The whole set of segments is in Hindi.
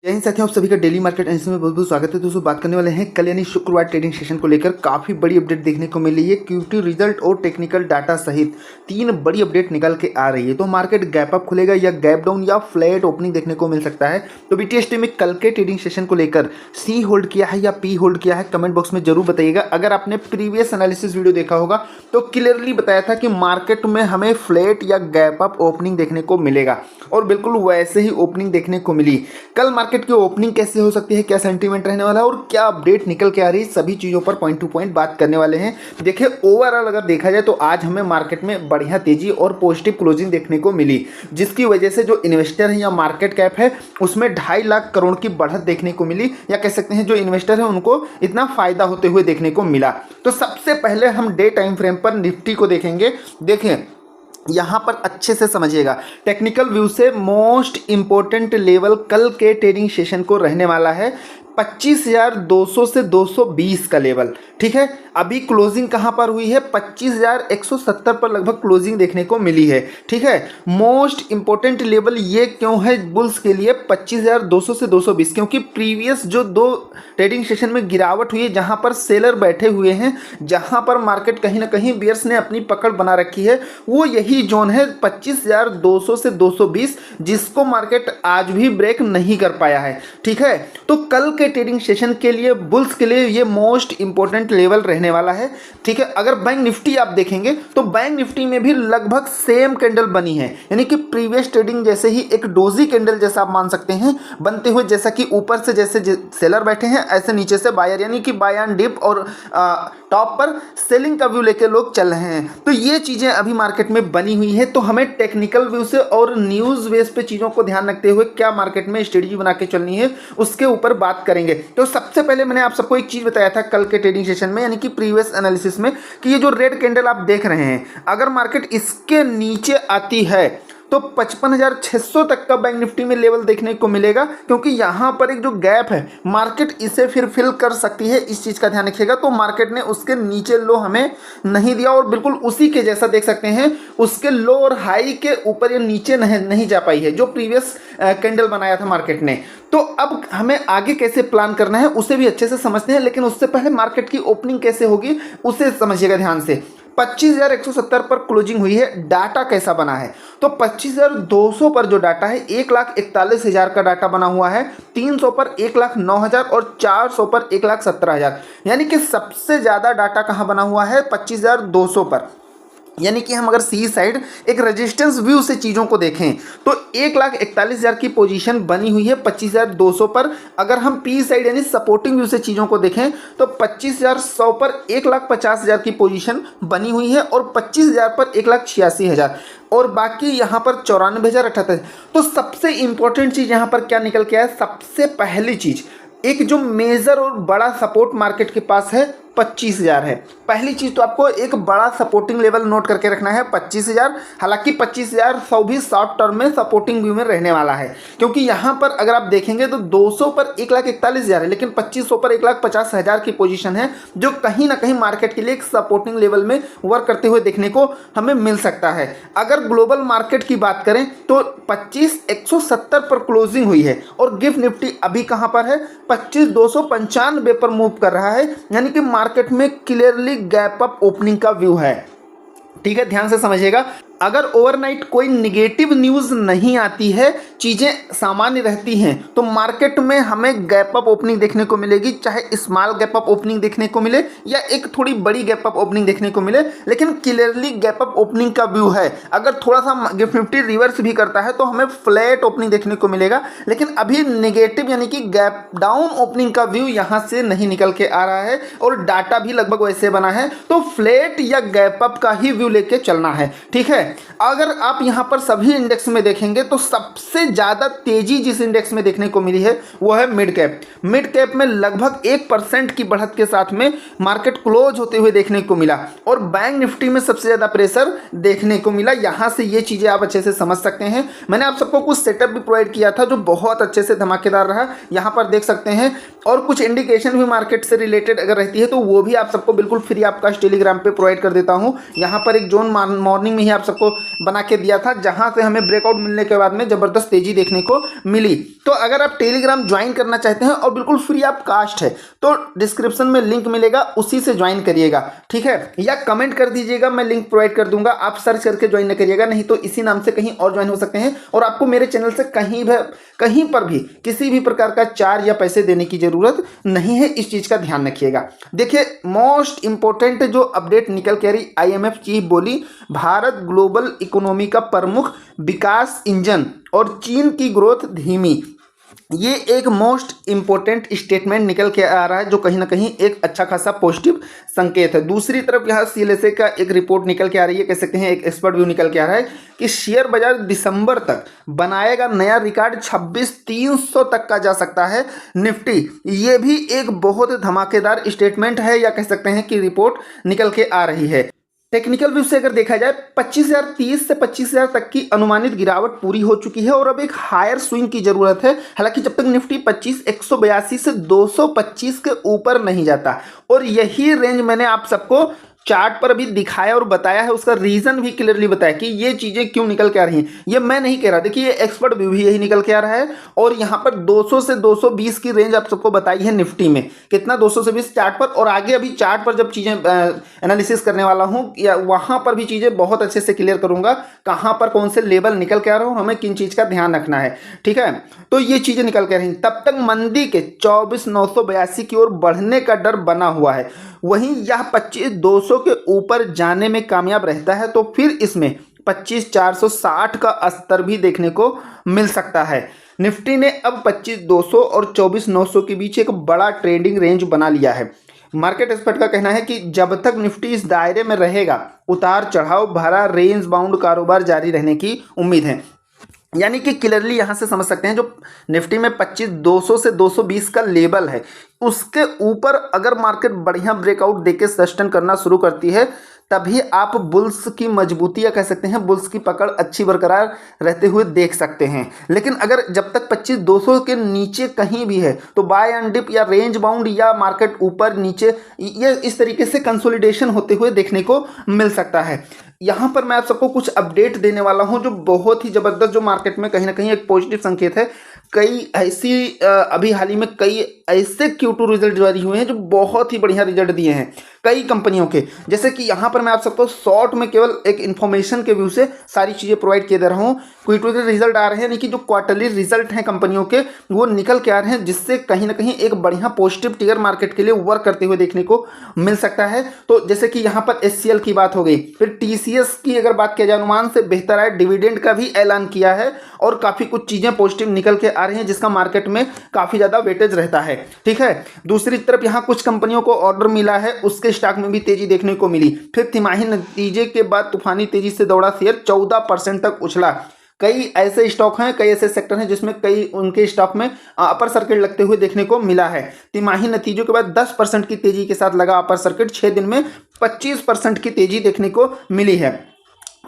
जय हिंद साथियों, आप सभी का डेली मार्केट एनालिसिस में बहुत बहुत स्वागत है। दोस्तों बात करने वाले हैं कल यानी शुक्रवार ट्रेडिंग सेशन को लेकर काफ़ी बड़ी अपडेट देखने को मिली है। क्यूटी रिजल्ट और टेक्निकल डाटा सहित 3 बड़ी अपडेट निकल के आ रही है। तो मार्केट गैप अप खुलेगा या गैप डाउन या फ्लैट ओपनिंग देखने को मिल सकता है। तो बीटीएसटी में कल के ट्रेडिंग सेशन को लेकर सी होल्ड किया है या पी होल्ड किया है, कमेंट बॉक्स में जरूर बताइएगा। अगर आपने प्रीवियस एनालिसिस वीडियो देखा होगा तो क्लियरली बताया था कि मार्केट में हमें फ्लैट या गैप अप ओपनिंग देखने को मिलेगा और बिल्कुल वैसे ही ओपनिंग देखने को मिली। कल मार्केट की ओपनिंग कैसे हो सकती है, क्या सेंटीमेंट रहने वाला है और क्या अपडेट निकल के आ रही है, सभी चीज़ों पर पॉइंट टू पॉइंट बात करने वाले हैं। देखिए ओवरऑल अगर देखा जाए तो आज हमें मार्केट में बढ़िया तेजी और पॉजिटिव क्लोजिंग देखने को मिली, जिसकी वजह से जो इन्वेस्टर है या मार्केट कैप है उसमें 2.5 लाख करोड़ की बढ़त देखने को मिली, या कह सकते हैं जो इन्वेस्टर है उनको इतना फायदा होते हुए देखने को मिला। तो सबसे पहले हम डे टाइम फ्रेम पर निफ्टी को देखेंगे। देखें यहाँ पर अच्छे से समझिएगा, टेक्निकल व्यू से मोस्ट इंपॉर्टेंट लेवल कल के ट्रेडिंग सेशन को रहने वाला है 25,200 से 220 का लेवल। ठीक है, अभी क्लोजिंग कहाँ पर हुई है, 25,170 पर लगभग क्लोजिंग देखने को मिली है। ठीक है, मोस्ट इंपॉर्टेंट लेवल ये क्यों है बुल्स के लिए 25,200 से 220, क्योंकि प्रीवियस जो 2 ट्रेडिंग सेशन में गिरावट हुई है जहाँ पर सेलर बैठे हुए हैं, जहाँ पर मार्केट कहीं ना कहीं बियर्स ने अपनी पकड़ बना रखी है, वो यही जोन है 25,200 से 220, जिसको मार्केट आज भी ब्रेक नहीं कर पाया है। ठीक है, तो कल के ट्रेडिंग सेशन के लिए बुल्स के लिए ये मोस्ट इंपॉर्टेंट लेवल रहने वाला है। ठीक है, अगर बैंक निफ्टी आप देखेंगे तो बैंक निफ्टी में भी लगभग सेम कैंडल बनी है, यानी कि प्रीवियस ट्रेडिंग जैसे ही एक डोजी कैंडल जैसा आप मान सकते हैं बनते हुए, जैसा कि ऊपर से जैसे सेलर बैठे हैं ऐसे नीचे से बायर, यानी कि बाय एंड डिप और टॉप पर सेलिंग का व्यू लेके लोग चल रहे हैं। तो ये चीज़ें अभी मार्केट में बनी हुई है। तो हमें टेक्निकल व्यू से और न्यूज़ बेस पे चीज़ों को ध्यान रखते हुए क्या मार्केट में स्ट्रेटजी बना के चलनी है उसके ऊपर बात करेंगे। तो सबसे पहले मैंने आप सबको एक चीज़ बताया था कल के ट्रेडिंग सेशन में, यानी कि प्रीवियस एनालिसिस में, कि ये जो रेड कैंडल आप देख रहे हैं अगर मार्केट इसके नीचे आती है तो 55,600 तक का बैंक निफ्टी में लेवल देखने को मिलेगा, क्योंकि यहाँ पर एक जो गैप है मार्केट इसे फिर फिल कर सकती है, इस चीज़ का ध्यान रखिएगा। तो मार्केट ने उसके नीचे लो हमें नहीं दिया और बिल्कुल उसी के जैसा देख सकते हैं उसके लो और हाई के ऊपर या नीचे नहीं जा पाई है जो प्रीवियस कैंडल बनाया था मार्केट ने। तो अब हमें आगे कैसे प्लान करना है उसे भी अच्छे से समझते हैं, लेकिन उससे पहले मार्केट की ओपनिंग कैसे होगी उसे समझिएगा ध्यान से। 25,170 पर क्लोजिंग हुई है, डाटा कैसा बना है तो 25,200 पर जो डाटा है 1,41,000 का डाटा बना हुआ है, 300 पर 1,09,000 और 400 पर 1,17,000, यानी कि सबसे ज़्यादा डाटा कहाँ बना हुआ है 25,200 पर। यानी कि हम अगर सी साइड एक रेजिस्टेंस व्यू से चीज़ों को देखें तो 1,41,000 की पोजीशन बनी हुई है 25,200 पर। अगर हम पी साइड यानी सपोर्टिंग व्यू से चीज़ों को देखें तो 25,100 पर 1,50,000 की पोजीशन बनी हुई है और 25,000 पर 1,86,000 और बाकी यहाँ पर 94,078। तो सबसे इंपॉर्टेंट चीज़ यहाँ पर क्या निकल के आया, सबसे पहली चीज़ एक जो मेजर और बड़ा सपोर्ट मार्केट के पास है 25,000 है। पहली चीज़ तो आपको एक बड़ा सपोर्टिंग लेवल नोट करके रखना है 25,000। हालांकि 25,100 भी शॉर्ट टर्म में सपोर्टिंग व्यू में रहने वाला है, क्योंकि यहाँ पर अगर आप देखेंगे तो 200 पर 1,41,000 है, लेकिन 2500 पर 1,50,000 की पोजीशन है, जो कहीं ना कहीं मार्केट के लिए एक सपोर्टिंग लेवल में वर्क करते हुए देखने को हमें मिल सकता है। अगर ग्लोबल मार्केट की बात करें तो 25,170 पर क्लोजिंग हुई है और गिफ्ट निफ्टी अभी कहाँ पर है 25,295 पर मूव कर रहा है, यानी कि मार्केट में क्लियरली गैप अप ओपनिंग का व्यू है। ठीक है, ध्यान से समझिएगा। अगर ओवरनाइट कोई निगेटिव न्यूज़ नहीं आती है, चीज़ें सामान्य रहती हैं, तो मार्केट में हमें गैप अप ओपनिंग देखने को मिलेगी, चाहे स्मॉल गैप अप ओपनिंग देखने को मिले या एक थोड़ी बड़ी गैप अप ओपनिंग देखने को मिले, लेकिन क्लियरली गैप अप ओपनिंग का व्यू है। अगर थोड़ा सा गिफ्ट निफ्टी रिवर्स भी करता है तो हमें फ्लैट ओपनिंग देखने को मिलेगा, लेकिन अभी नेगेटिव यानी कि गैप डाउन ओपनिंग का व्यू यहाँ से नहीं निकल के आ रहा है और डाटा भी लगभग वैसे बना है। तो फ्लैट या गैप अप का ही व्यू लेके चलना है। ठीक है, अगर आप यहां पर सभी इंडेक्स में देखेंगे तो सबसे ज़्यादा तेजी जिस इंडेक्स में देखने को मिली है वो है मिड कैप। मिड कैप में लगभग 1% की बढ़त के साथ में मार्केट क्लोज होते हुए देखने को मिला और बैंक निफ्टी में सबसे ज़्यादा प्रेशर देखने को मिला। यहां से ये चीज़ें आप अच्छे से समझ सकते हैं। मैंने आप सबको कुछ सेटअप भी प्रोवाइड किया था जो बहुत अच्छे से धमाकेदार रहा, यहाँ पर देख सकते हैं। और कुछ इंडिकेशन भी मार्केट से रिलेटेड अगर रहती है तो वो भी आप सबको बिल्कुल फ्री आपका टेलीग्राम पे प्रोवाइड कर देता हूँ। यहाँ पर एक जोन मॉर्निंग में ही आप सबको सबको बना के दिया था, जहां से हमें ब्रेकआउट मिलने के बाद में ज़बरदस्त तेज़ी देखने को मिली। तो अगर आप टेलीग्राम ज्वाइन करना चाहते हैं और बिल्कुल फ्री ऑफ कास्ट है तो डिस्क्रिप्शन में लिंक मिलेगा, उसी से ज्वाइन करिएगा, ठीक है, या कमेंट कर दीजिएगा, मैं लिंक प्रोवाइड कर दूंगा, आप सर्च करके ज्वाइन न करिएगा, नहीं तो इसी नाम से कहीं और ज्वाइन हो सकते हैं। और आपको मेरे चैनल से कहीं पर भी किसी भी प्रकार का चार्ज या पैसे देने की जरूरत नहीं है, इस चीज का ध्यान रखिएगा। देखिए, मोस्ट इंपॉर्टेंट जो अपडेट निकल के आ रही, IMF चीफ बोली भारत ग्लोबल इकोनॉमी का प्रमुख विकास इंजन और चीन की ग्रोथ धीमी। ये एक मोस्ट इंपॉर्टेंट स्टेटमेंट निकल के आ रहा है, जो कहीं ना कहीं एक अच्छा खासा पॉजिटिव संकेत है। दूसरी तरफ यहाँ CLSA का एक रिपोर्ट निकल के आ रही है, कह सकते हैं एक एक्सपर्ट व्यू निकल के आ रहा है कि शेयर बाजार दिसंबर तक बनाएगा नया रिकॉर्ड, 26,300 तक का जा सकता है निफ्टी। ये भी एक बहुत धमाकेदार स्टेटमेंट है, या कह सकते हैं कि रिपोर्ट निकल के आ रही है। टेक्निकल व्यू से अगर देखा जाए 25,030 से 25,000 तक की अनुमानित गिरावट पूरी हो चुकी है और अब एक हायर स्विंग की जरूरत है। हालांकि जब तक निफ्टी 25,182 से 225 के ऊपर नहीं जाता, और यही रेंज मैंने आप सबको चार्ट पर अभी दिखाया और बताया है, उसका रीजन भी क्लियरली बताया कि ये चीजें क्यों निकल के आ रही हैं। ये मैं नहीं कह रहा, देखिए ये एक्सपर्ट व्यू भी यही निकल के आ रहा है। और यहाँ पर 200 से 220 की रेंज आप सबको बताई है निफ्टी में, कितना 200 से 20 चार्ट पर, और आगे अभी चार्ट पर जब चीजें एनालिसिस करने वाला हूँ या वहां पर भी चीजें बहुत अच्छे से क्लियर करूंगा, कहां पर कौन से लेवल निकल के आ रहे हो, हमें किन चीज का ध्यान रखना है, ठीक है। तो ये चीजें निकल के आ रही, तब तक मंदी के 24,982 की ओर बढ़ने का डर बना हुआ है। वहीं यह 25,200 के ऊपर जाने में कामयाब रहता है तो फिर इसमें 25,460 का स्तर भी देखने को मिल सकता है। निफ्टी ने अब 25,200 और 24,900 के बीच एक बड़ा ट्रेडिंग रेंज बना लिया है। मार्केट एक्सपर्ट का कहना है कि जब तक निफ्टी इस दायरे में रहेगा, उतार चढ़ाव भरा रेंज बाउंड कारोबार जारी रहने की उम्मीद है। यानी कि क्लियरली यहाँ से समझ सकते हैं, जो निफ्टी में 25,200 से 220 का लेवल है, उसके ऊपर अगर मार्केट बढ़िया ब्रेकआउट देके सस्टेन करना शुरू करती है, तभी आप बुल्स की मजबूती, या कह सकते हैं बुल्स की पकड़ अच्छी बरकरार रहते हुए देख सकते हैं। लेकिन अगर जब तक 25,200 के नीचे कहीं भी है तो बाय एंड डिप या रेंज बाउंड या मार्केट ऊपर नीचे, ये इस तरीके से कंसोलिडेशन होते हुए देखने को मिल सकता है। यहाँ पर मैं आप सबको कुछ अपडेट देने वाला हूँ जो बहुत ही ज़बरदस्त, जो मार्केट में कहीं ना कहीं एक पॉजिटिव संकेत है। कई ऐसी अभी हाल ही में कई ऐसे Q2 रिजल्ट जारी हुए हैं जो बहुत ही बढ़िया रिजल्ट दिए हैं कई कंपनियों के। जैसे कि यहाँ पर मैं आप सबको शॉर्ट में केवल एक इन्फॉर्मेशन के व्यू से सारी चीज़ें प्रोवाइड किए दे रहा हूँ। Q2 के रिजल्ट आ रहे हैं, यानी कि जो क्वार्टरली रिजल्ट हैं कंपनियों के, वो निकल के आ रहे हैं, जिससे कहीं ना कहीं एक बढ़िया पॉजिटिव ट्रिगर मार्केट के लिए वर्क करते हुए देखने को मिल सकता है। तो जैसे कि यहाँ पर HCL की बात हो गई, फिर TCS की अगर बात किया जाए, अनुमान से बेहतर है, डिविडेंड का भी ऐलान किया है, और काफ़ी कुछ चीज़ें पॉजिटिव निकल के आ रही हैं, जिसका मार्केट में काफ़ी ज़्यादा वेटेज रहता है, ठीक है। दूसरी तरफ यहाँ कुछ कंपनियों को ऑर्डर मिला है, उसके स्टॉक में भी तेजी देखने को मिली। फिर तिमाही नतीजे के बाद तूफानी तेजी से दौड़ा शेयर 14% तक उछला। कई ऐसे स्टॉक हैं, कई ऐसे सेक्टर हैं जिसमें कई उनके स्टॉक में अपर सर्किट लगते हुए देखने को मिला है। तिमाही नतीजों के बाद 10% की तेजी के साथ लगा अपर सर्किट, 6 दिन में 25% की तेजी देखने को मिली है।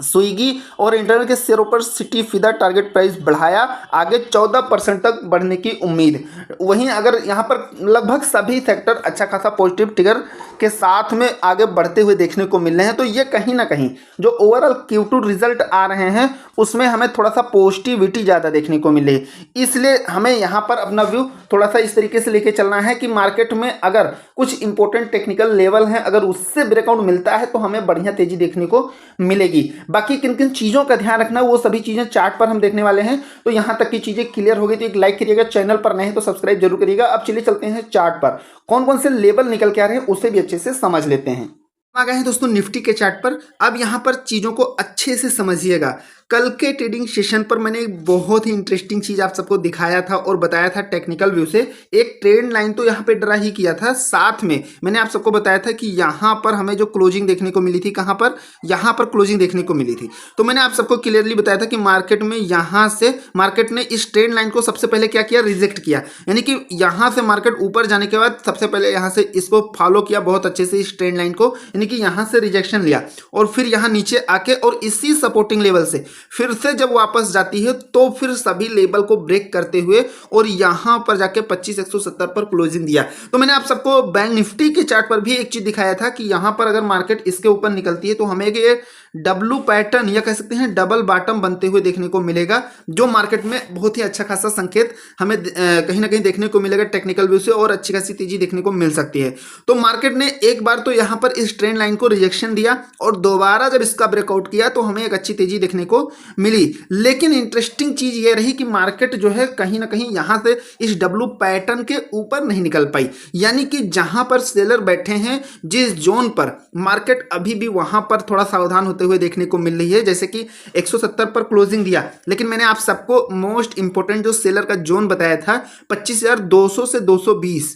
स्विगी और इंटरनेट के शेयरों पर सिटी फीदा टारगेट प्राइस बढ़ाया, आगे 14% तक बढ़ने की उम्मीद। वहीं अगर यहाँ पर लगभग सभी सेक्टर अच्छा खासा पॉजिटिव ट्रिगर के साथ में आगे बढ़ते हुए देखने को मिल रहे हैं, तो ये कहीं ना कहीं जो ओवरऑल Q2 रिजल्ट आ रहे हैं उसमें हमें थोड़ा सा पॉजिटिविटी ज़्यादा देखने को मिले। इसलिए हमें यहाँ पर अपना व्यू थोड़ा सा इस तरीके से लेके चलना है कि मार्केट में अगर कुछ इंपॉर्टेंट टेक्निकल लेवल हैं, अगर उससे ब्रेकआउट मिलता है तो हमें बढ़िया तेजी देखने को मिलेगी। बाकी किन किन चीज़ों का ध्यान रखना, वो सभी चीज़ें चार्ट पर हम देखने वाले हैं। तो यहाँ तक की चीज़ें क्लियर हो गई तो एक लाइक करिएगा, चैनल पर नए हैं तो सब्सक्राइब जरूर करिएगा। अब चलिए चलते हैं चार्ट पर, कौन कौन से लेवल निकल के आ रहे हैं उसे भी अच्छे से समझ लेते हैं। आ गए हैं दोस्तों निफ्टी के चार्ट पर। अब यहाँ पर चीज़ों को अच्छे से समझिएगा। कल के ट्रेडिंग सेशन पर मैंने एक बहुत ही इंटरेस्टिंग चीज़ आप सबको दिखाया था और बताया था टेक्निकल व्यू से। एक ट्रेंड लाइन तो यहाँ पे ड्रा ही किया था, साथ में मैंने आप सबको बताया था कि यहाँ पर हमें जो क्लोजिंग देखने को मिली थी, कहाँ पर, यहाँ पर क्लोजिंग देखने को मिली थी। तो मैंने आप सबको क्लियरली बताया था कि मार्केट में यहाँ से मार्केट ने इस ट्रेंड लाइन को सबसे पहले क्या किया, रिजेक्ट किया। यानी कि यहाँ से मार्केट ऊपर जाने के बाद सबसे पहले यहाँ से इसको फॉलो किया बहुत अच्छे से, इस ट्रेंड लाइन को, यानी कि यहाँ से रिजेक्शन लिया और फिर यहाँ नीचे आके और इसी सपोर्टिंग लेवल से फिर से जब वापस जाती है तो फिर सभी लेवल को ब्रेक करते हुए और यहाँ पर जाके 25,170 पर क्लोजिंग दिया। तो मैंने आप सबको बैंक निफ्टी के चार्ट पर भी एक चीज दिखाया था कि यहाँ पर अगर मार्केट इसके ऊपर निकलती है तो हमें ये डब्लू पैटर्न या कह सकते हैं डबल बॉटम बनते हुए देखने को मिलेगा, जो मार्केट में बहुत ही अच्छा खासा संकेत हमें कहीं ना कहीं देखने को मिलेगा टेक्निकल व्यू से, और अच्छी खासी तेजी देखने को मिल सकती है। तो मार्केट ने एक बार तो यहाँ पर इस ट्रेंड लाइन को रिजेक्शन दिया और दोबारा जब इसका ब्रेकआउट किया तो हमें एक अच्छी तेजी देखने को मिली। लेकिन इंटरेस्टिंग चीज ये रही कि मार्केट जो है कहीं ना कहीं यहाँ से इस डब्लू पैटर्न के ऊपर नहीं निकल पाई, यानी कि जहां पर सेलर बैठे हैं जिस जोन पर, मार्केट अभी भी वहां पर थोड़ा सावधान होते हुए देखने को मिल रही है। जैसे कि 170 पर क्लोजिंग दिया, लेकिन मैंने आप सबको मोस्ट इंपोर्टेंट जो सेलर का जोन बताया था 25,200 से 220,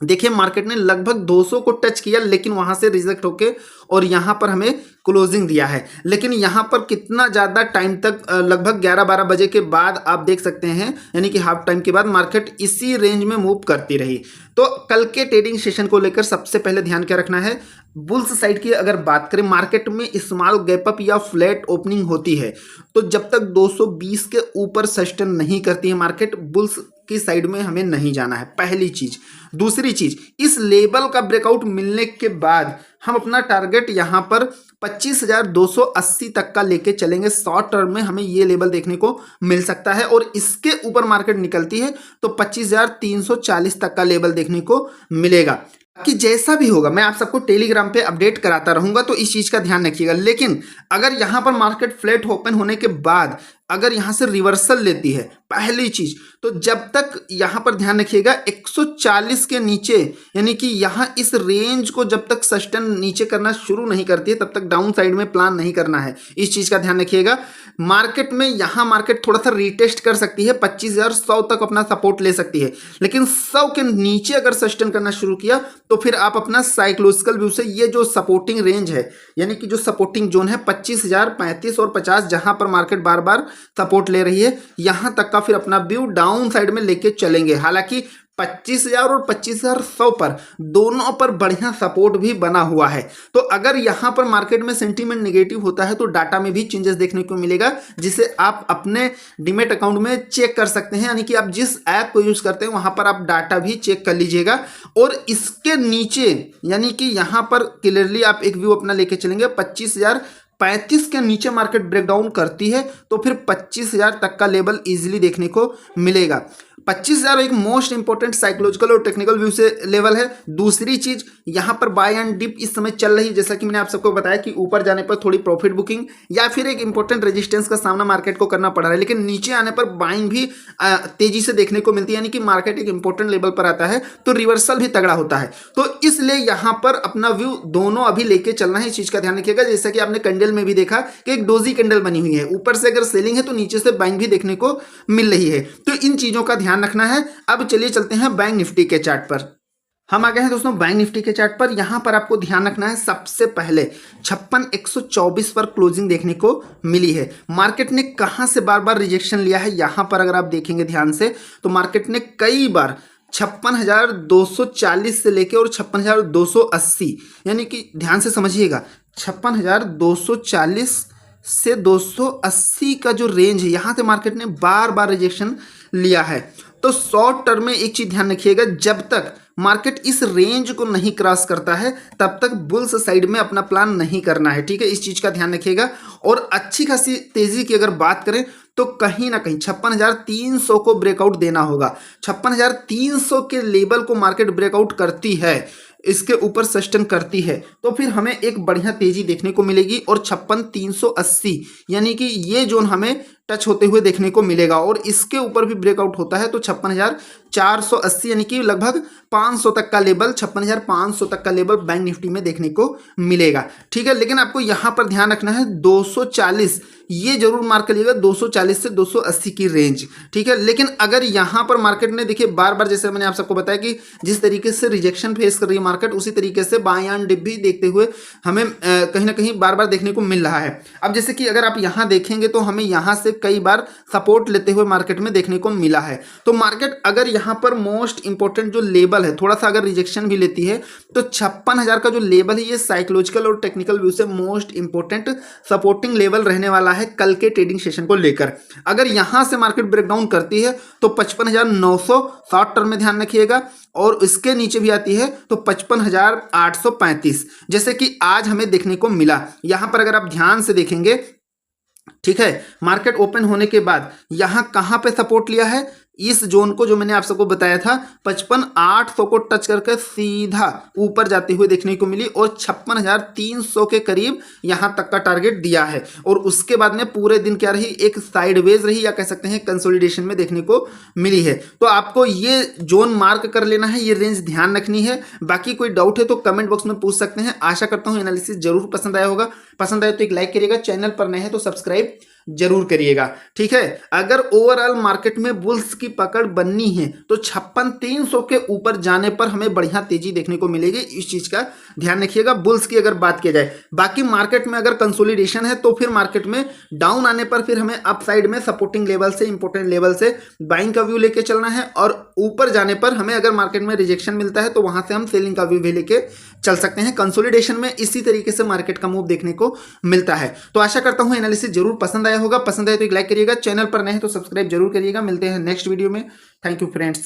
देखिए मार्केट ने लगभग 200 को टच किया लेकिन वहां से रिजेक्ट होके और यहां पर हमें क्लोजिंग दिया है। लेकिन यहां पर कितना ज़्यादा टाइम तक, लगभग 11-12 बजे के बाद आप देख सकते हैं, यानी कि हाफ टाइम के बाद मार्केट इसी रेंज में मूव करती रही। तो कल के ट्रेडिंग सेशन को लेकर सबसे पहले ध्यान क्या रखना है, बुल्स साइड की अगर बात करें, मार्केट में स्मॉल गैप अप या फ्लैट ओपनिंग होती है तो जब तक 220 के ऊपर सस्टेन नहीं करती है मार्केट, बुल्स की साइड में हमें नहीं जाना है, पहली चीज। दूसरी चीज, इस लेवल का ब्रेकआउट मिलने के बाद हम अपना टारगेट यहां पर 25,280 तक का लेके चलेंगे। शॉर्ट टर्म में हमें ये लेवल देखने को मिल सकता है और इसके ऊपर मार्केट निकलती है तो 25,340 तक का लेवल देखने को मिलेगा। कि जैसा भी होगा मैं आप सबको टेलीग्राम पे अपडेट कराता रहूंगा, तो इस चीज का ध्यान रखिएगा। लेकिन अगर यहां पर मार्केट फ्लैट ओपन होने के बाद अगर यहां से रिवर्सल लेती है, पहली चीज तो जब तक यहां पर ध्यान रखिएगा 140 के नीचे, यानी कि यहां इस रेंज को जब तक सस्टेन नीचे करना शुरू नहीं करती है तब तक डाउन साइड में प्लान नहीं करना है, इस चीज का ध्यान रखिएगा। मार्केट में यहां मार्केट थोड़ा सा रिटेस्ट कर सकती है, 25,100 तक अपना सपोर्ट ले सकती है, लेकिन 100 के नीचे अगर सस्टेन करना शुरू किया तो फिर आप अपना साइकोलॉजिकल व्यू से ये जो सपोर्टिंग रेंज है, यानी कि जो सपोर्टिंग जोन है 25,000, 35 और 50, जहां पर मार्केट बार बार सपोर्ट ले रही है, यहां तक का फिर अपना व्यू डाउन साइड में लेके चलेंगे। हालांकि 25,000 और 25,100 पर दोनों पर बढ़िया सपोर्ट भी बना हुआ है। तो अगर यहां पर मार्केट में सेंटीमेंट नेगेटिव होता है तो डाटा में भी चेंजेस देखने को मिलेगा, जिसे आप अपने डीमेट अकाउंट में चेक कर सकते हैं, यानी कि आप जिस ऐप को यूज करते हैं वहां पर आप डाटा भी चेक कर लीजिएगा। और इसके नीचे यानी कि यहां पर क्लियरली आप एक व्यू अपना लेके चलेंगे, 25,035 के नीचे मार्केट ब्रेकडाउन करती है तो फिर 25,000 तक का लेवल इजीली देखने को मिलेगा। 25,000 एक मोस्ट इंपॉर्टेंट साइकोलॉजिकल और टेक्निकल व्यू से लेवल है। दूसरी चीज, यहां पर बाय एंड डिप इस समय चल रही है, जैसा कि मैंने आप सबको बताया कि ऊपर जाने पर थोड़ी प्रॉफिट बुकिंग या फिर एक इंपॉर्टेंट रेजिस्टेंस का सामना मार्केट को करना पड़ रहा है, लेकिन नीचे आने पर बाइंग भी तेजी से देखने को मिलती है, यानी कि मार्केट एक इंपॉर्टेंट लेवल पर आता है तो रिवर्सल भी तगड़ा होता है। तो इसलिए यहां पर अपना व्यू दोनों अभी लेके चलना है, इस चीज का ध्यान रखिएगा। जैसा कि आपने कैंडल में भी देखा कि एक डोजी कैंडल बनी हुई है, ऊपर से अगर सेलिंग है तो नीचे से बाइंग भी देखने को मिल रही है, तो इन चीजों का ध्यान रखना है। अब चलिए चलते हैं बैंक निफ्टी के चार्ट पर। हम आ गए हैं दोस्तों बैंक निफ्टी के चार्ट पर। यहां पर आपको ध्यान रखना है, सबसे पहले 56,124 पर क्लोजिंग देखने को मिली है। मार्केट ने कहां से बार बार रिजेक्शन लिया है, यहां पर अगर आप देखेंगे ध्यान से तो मार्केट ने कई बार 56,240 से लेके और 56,280, यानी कि ध्यान से समझिएगा 56,240 से 280 का जो रेंज है, यहां से मार्केट ने बार बार रिजेक्शन लिया है। तो शॉर्ट टर्म में एक चीज ध्यान रखिएगा, जब तक मार्केट इस रेंज को नहीं क्रॉस करता है तब तक बुल्स साइड में अपना प्लान नहीं करना है, ठीक है, इस चीज का ध्यान रखिएगा। और अच्छी खासी तेजी की अगर बात करें तो कहीं ना कहीं 56,300 को ब्रेकआउट देना होगा। 56,300 के लेवल को मार्केट ब्रेकआउट करती है, इसके ऊपर सस्टेन करती है तो फिर हमें एक बढ़िया तेजी देखने को मिलेगी और 56,380 यानी कि ये जोन हमें टच होते हुए देखने को मिलेगा। और इसके ऊपर भी ब्रेकआउट होता है तो 56,480 यानी कि लगभग 500 तक का लेवल, 56,500 तक का लेवल बैंक निफ्टी में देखने को मिलेगा, ठीक है। लेकिन आपको यहां पर ध्यान रखना है 240, ये जरूर मार्क करिएगा, 240 से 280 की रेंज, ठीक है। लेकिन अगर यहां पर मार्केट ने देखिए बार बार, जैसे मैंने आप सबको बताया कि जिस तरीके से रिजेक्शन फेस कर रही है मार्केट, उसी तरीके से बाय एंड डिप भी देखते हुए हमें कहीं ना कहीं बार बार देखने को मिल रहा है। अब जैसे कि अगर आप यहां देखेंगे तो हमें यहां से कई बार सपोर्ट लेते हुए मार्केट में देखने को मिला है। तो मार्केट अगर यहाँ पर मोस्ट इंपॉर्टेंट जो लेवल है, थोड़ा सा अगर रिजेक्शन भी लेती है तो 56,000 का जो लेवल है ये साइकोलॉजिकल और टेक्निकल व्यू से मोस्ट इंपॉर्टेंट सपोर्टिंग लेवल रहने वाला है कल के ट्रेडिंग सेशन को लेकर। अगर यहां से मार्केट ब्रेकडाउन करती है तो 55,900 शॉर्ट टर्म में ध्यान रखिएगा, और इसके नीचे भी आती है तो 55,835, जैसे कि आज हमें देखने को मिला। यहां पर अगर आप ध्यान से देखेंगे, ठीक है, मार्केट ओपन होने के बाद यहां कहां पे सपोर्ट लिया है, इस जोन को जो मैंने आप सबको बताया था 55,800 को टच करके सीधा ऊपर जाते हुए देखने को मिली और 56,300 के करीब यहां तक का टारगेट दिया है। और उसके बाद में पूरे दिन क्या रही, एक साइडवेज रही या कह सकते हैं कंसोलिडेशन में देखने को मिली है। तो आपको ये जोन मार्क कर लेना है, ये रेंज ध्यान रखनी है। बाकी कोई डाउट है तो कमेंट बॉक्स में पूछ सकते हैं। आशा करता हूं एनालिसिस जरूर पसंद आया होगा। पसंद आए तो एक लाइक करिएगा, चैनल पर नए हैं तो सब्सक्राइब जरूर करिएगा, ठीक है। अगर ओवरऑल मार्केट में बुल्स की पकड़ बननी है तो 56,300 के ऊपर जाने पर हमें बढ़िया तेजी देखने को मिलेगी, इस चीज का ध्यान रखिएगा बुल्स की अगर बात की जाए। बाकी मार्केट में अगर कंसोलिडेशन है तो फिर मार्केट में डाउन आने पर फिर हमें अपसाइड में सपोर्टिंग लेवल से, इंपोर्टेंट लेवल से बाइंग का व्यू लेके चलना है, और ऊपर जाने पर हमें अगर मार्केट में रिजेक्शन मिलता है तो वहां से हम सेलिंग का व्यू भी लेके चल सकते हैं। कंसोलिडेशन में इसी तरीके से मार्केट का मूव देखने को मिलता है। तो आशा करता हूं एनालिसिस जरूर पसंद आया होगा। पसंद आए तो एक लाइक करिएगा, चैनल पर नए हैं तो सब्सक्राइब जरूर करिएगा। मिलते हैं नेक्स्ट वीडियो में। Thank you friends.